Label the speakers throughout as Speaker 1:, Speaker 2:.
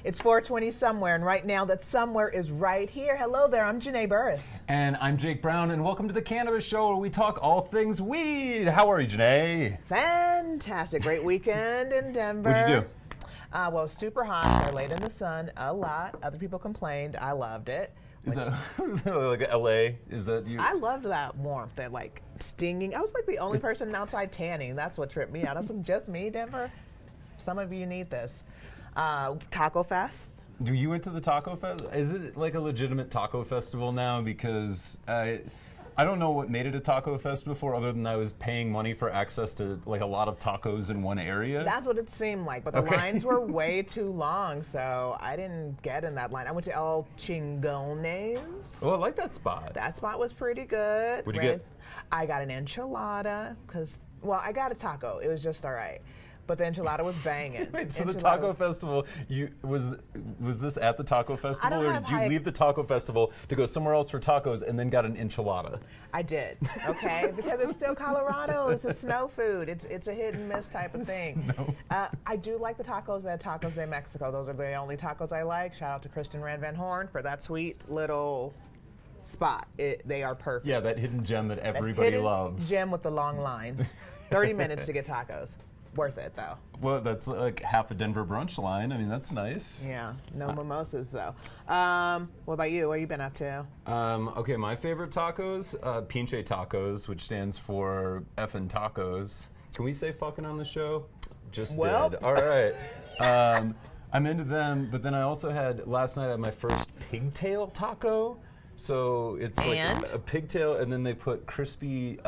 Speaker 1: It's 4:20 somewhere, and right now that somewhere is right here. Hello there, I'm Janae Burris.
Speaker 2: And I'm Jake Browne, and welcome to the Cannabis Show, where we talk all things weed. How are you, Janae?
Speaker 1: Fantastic. Great weekend in Denver.
Speaker 2: What'd you do?
Speaker 1: Well, super hot. I laid in the sun a lot. Other people complained. I loved it.
Speaker 2: Is that like LA? Is that you?
Speaker 1: I loved that warmth, that like stinging. I was like the only person outside tanning. That's what tripped me out. I was like, just me, Denver? Some of you need this. Taco Fest.
Speaker 2: You went to the Taco Fest? Is it like a legitimate taco festival now? Because I don't know what made it a taco fest before, other than I was paying money for access to like a lot of tacos in one area.
Speaker 1: That's what it seemed like, but the lines were way too long, so I didn't get in that line. I went to El Chingones.
Speaker 2: Oh, I like that spot.
Speaker 1: That spot was pretty good.
Speaker 2: What'd you get?
Speaker 1: I got an enchilada, because, well, I got a taco. It was just all right. But the enchilada was banging.
Speaker 2: Wait, so the taco festival, was this at the taco festival, or did you leave the taco festival to go somewhere else for tacos and then got an enchilada?
Speaker 1: I did, okay, because it's still Colorado. It's a snow food. It's a hit and miss type of thing. I do like the tacos at Tacos de Mexico. Those are the only tacos I like. Shout out to Kristen Rand Van Horn for that sweet little spot. They are perfect.
Speaker 2: Yeah, that hidden gem that everybody loves.
Speaker 1: Gem with the long lines. 30 minutes to get tacos. Worth it, though.
Speaker 2: Well, that's like half a Denver brunch line. I mean, that's nice.
Speaker 1: Yeah, no mimosas, though. What about you? What have you been up to?
Speaker 2: Okay, my favorite tacos, Pinche Tacos, which stands for effing tacos. Can we say fucking on the show? Just did. All right. I'm into them, but then I also had, last night I had my first pigtail taco. So it's like a pigtail, and then they put crispy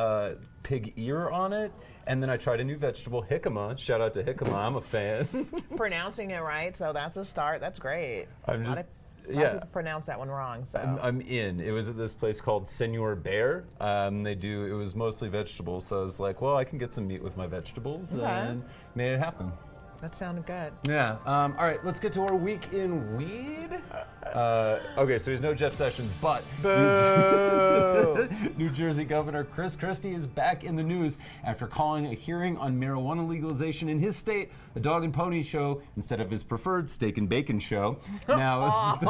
Speaker 2: pig ear on it. And then I tried a new vegetable, jicama. Shout out to jicama, I'm a fan.
Speaker 1: Pronouncing it right, so that's a start. That's great.
Speaker 2: I'm just,
Speaker 1: a lot of people pronounce that one wrong. So
Speaker 2: I'm in. It was at this place called Senor Bear. It was mostly vegetables, so I was like, well, I can get some meat with my vegetables, and made it happen.
Speaker 1: That sounded good.
Speaker 2: Yeah. All right, let's get to our week in weed. Okay, so there's no Jeff Sessions, but New Jersey Governor Christie is back in the news after calling a hearing on marijuana legalization in his state a dog and pony show instead of his preferred steak and bacon show. Now,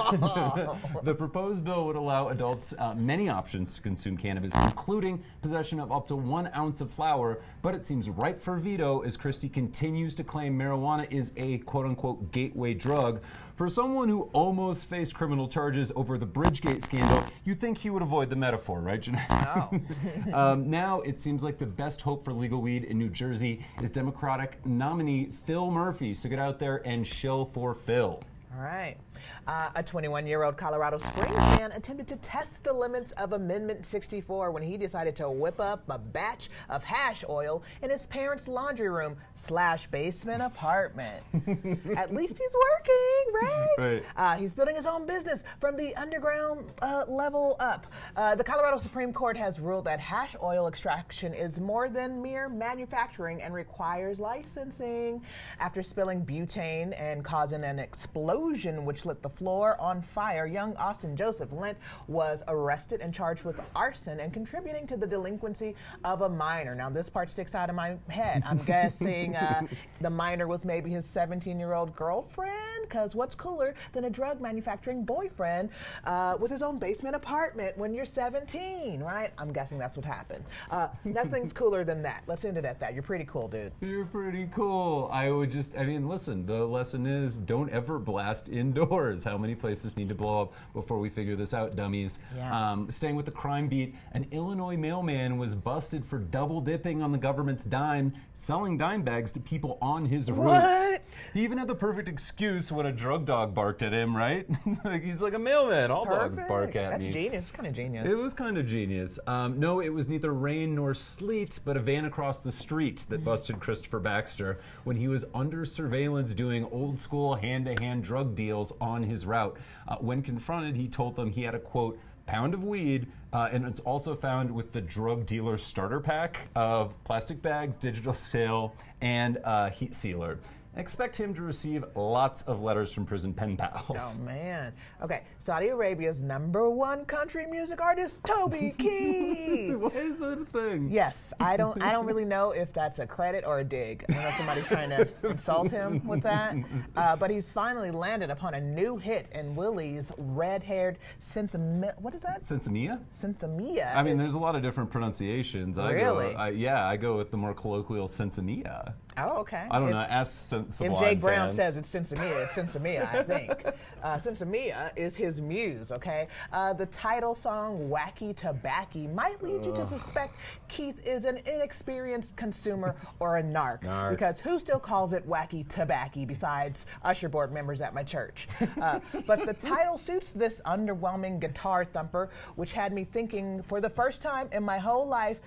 Speaker 2: the proposed bill would allow adults many options to consume cannabis, including possession of up to 1 ounce of flower, but it seems ripe for veto as Christie continues to claim marijuana is a quote-unquote gateway drug. For someone who almost faced criminal charges over the Bridgegate scandal, you'd think he would avoid the metaphor, right, Janae?
Speaker 1: No.
Speaker 2: Now it seems like the best hope for legal weed in New Jersey is Democratic nominee Phil Murphy. So get out there and shill for Phil.
Speaker 1: All right. A 21-year-old Colorado Springs man attempted to test the limits of Amendment 64 when he decided to whip up a batch of hash oil in his parents' laundry room / basement apartment. At least he's working, right? He's building his own business from the underground level up. The Colorado Supreme Court has ruled that hash oil extraction is more than mere manufacturing and requires licensing. After spilling butane and causing an explosion which lit the floor on fire, young Austin Joseph Lent was arrested and charged with arson and contributing to the delinquency of a minor. Now, this part sticks out of my head. I'm guessing the minor was maybe his 17-year-old girlfriend, because what's cooler than a drug manufacturing boyfriend with his own basement apartment when you're 17, right? I'm guessing that's what happened. Nothing's cooler than that. Let's end it at that. You're pretty cool, dude.
Speaker 2: You're pretty cool. I mean, listen, the lesson is don't ever blast indoors. How many places need to blow up before we figure this out, dummies?
Speaker 1: Yeah.
Speaker 2: Staying with the crime beat, an Illinois mailman was busted for double dipping on the government's dime, selling dime bags to people on his routes. He even had the perfect excuse when a drug dog barked at him, right? Like, he's like a mailman. All dogs bark at me.
Speaker 1: That's genius. It's kind of genius.
Speaker 2: It was kind of genius. No, it was neither rain nor sleet, but a van across the street that busted Christopher Baxter when he was under surveillance doing old school hand-to-hand drug deals on his route. When confronted, he told them he had a, quote, pound of weed, and it's also found with the drug dealer starter pack of plastic bags, digital scale, and heat sealer. Expect him to receive lots of letters from prison pen pals.
Speaker 1: Oh, man. Okay, Saudi Arabia's #1 country music artist, Toby Keith.
Speaker 2: Why is that a thing?
Speaker 1: Yes, I don't really know if that's a credit or a dig. I don't know if somebody's trying to insult him with that. But he's finally landed upon a new hit in Willie's red-haired what is that?
Speaker 2: Sensimilla?
Speaker 1: Sensimilla.
Speaker 2: I mean, there's a lot of different pronunciations.
Speaker 1: Really?
Speaker 2: I go with the more colloquial Sensimilla.
Speaker 1: Oh, okay.
Speaker 2: I don't know. Ask Sublime
Speaker 1: If Jake Browne
Speaker 2: fans.
Speaker 1: says it's Sensimilla, it's Sensimilla, I think. Sensimilla is his muse, okay? The title song, Wacky Toback-y, might lead you to suspect Keith is an inexperienced consumer or a narc. Because who still calls it Wacky Toback-y besides usher board members at my church? But the title suits this underwhelming guitar thumper, which had me thinking for the first time in my whole life,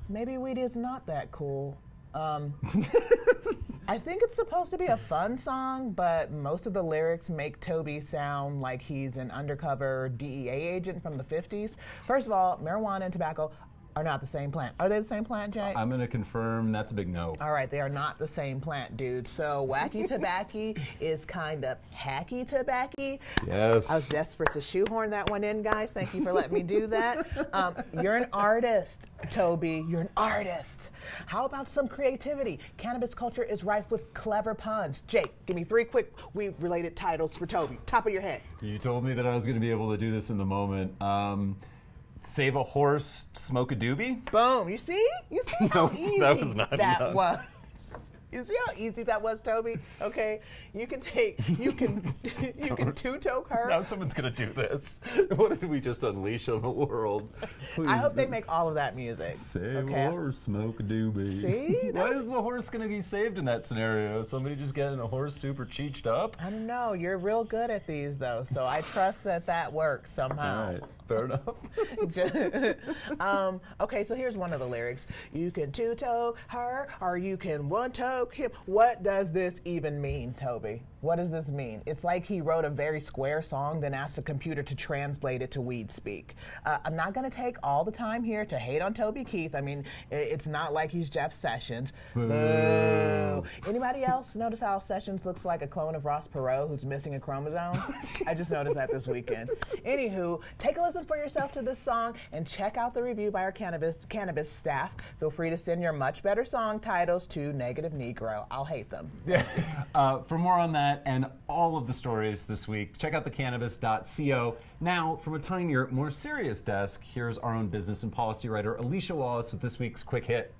Speaker 1: maybe weed is not that cool. I think it's supposed to be a fun song, but most of the lyrics make Toby sound like he's an undercover DEA agent from the 50s. First of all, marijuana and tobacco are not the same plant. Are they the same plant, Jay?
Speaker 2: I'm going to confirm that's a big no.
Speaker 1: All right, they are not the same plant, dude. So Wacky Toback-y is kind of hacky toback-y.
Speaker 2: Yes.
Speaker 1: I was desperate to shoehorn that one in, guys. Thank you for letting me do that. You're an artist, Toby. You're an artist. How about some creativity? Cannabis culture is rife with clever puns. Jake, give me 3 quick weed-related titles for Toby. Top of your head.
Speaker 2: You told me that I was going to be able to do this in the moment. Save a horse, smoke a doobie?
Speaker 1: Boom. You see? You see how easy
Speaker 2: that was not
Speaker 1: that
Speaker 2: enough.
Speaker 1: was? You see how easy that was, Toby? Okay, you can two-toke her.
Speaker 2: Now someone's gonna do this. What did we just unleash on the world? Please.
Speaker 1: I hope they make all of that music.
Speaker 2: Save a horse, smoke a doobie.
Speaker 1: See?
Speaker 2: Why is the horse gonna be saved in that scenario? Somebody just getting a horse super cheeched up?
Speaker 1: I don't know. You're real good at these, though, so I trust that works somehow.
Speaker 2: All right, fair enough.
Speaker 1: Okay, so here's one of the lyrics. You can two-toke her, or you can one-toke him. What does this even mean, Toby? What does this mean? It's like he wrote a very square song, then asked a computer to translate it to weed speak. I'm not going to take all the time here to hate on Toby Keith. I mean, it's not like he's Jeff Sessions. Boo. Anybody else notice how Sessions looks like a clone of Ross Perot who's missing a chromosome? I just noticed that this weekend. Anywho, take a listen for yourself to this song and check out the review by our cannabis staff. Feel free to send your much better song titles to Negative Negro. I'll hate them.
Speaker 2: For more on that and all of the stories this week, check out thecannabist.co. Now, from a tinier, more serious desk, here's our own business and policy writer, Alicia Wallace, with this week's Quick Hit.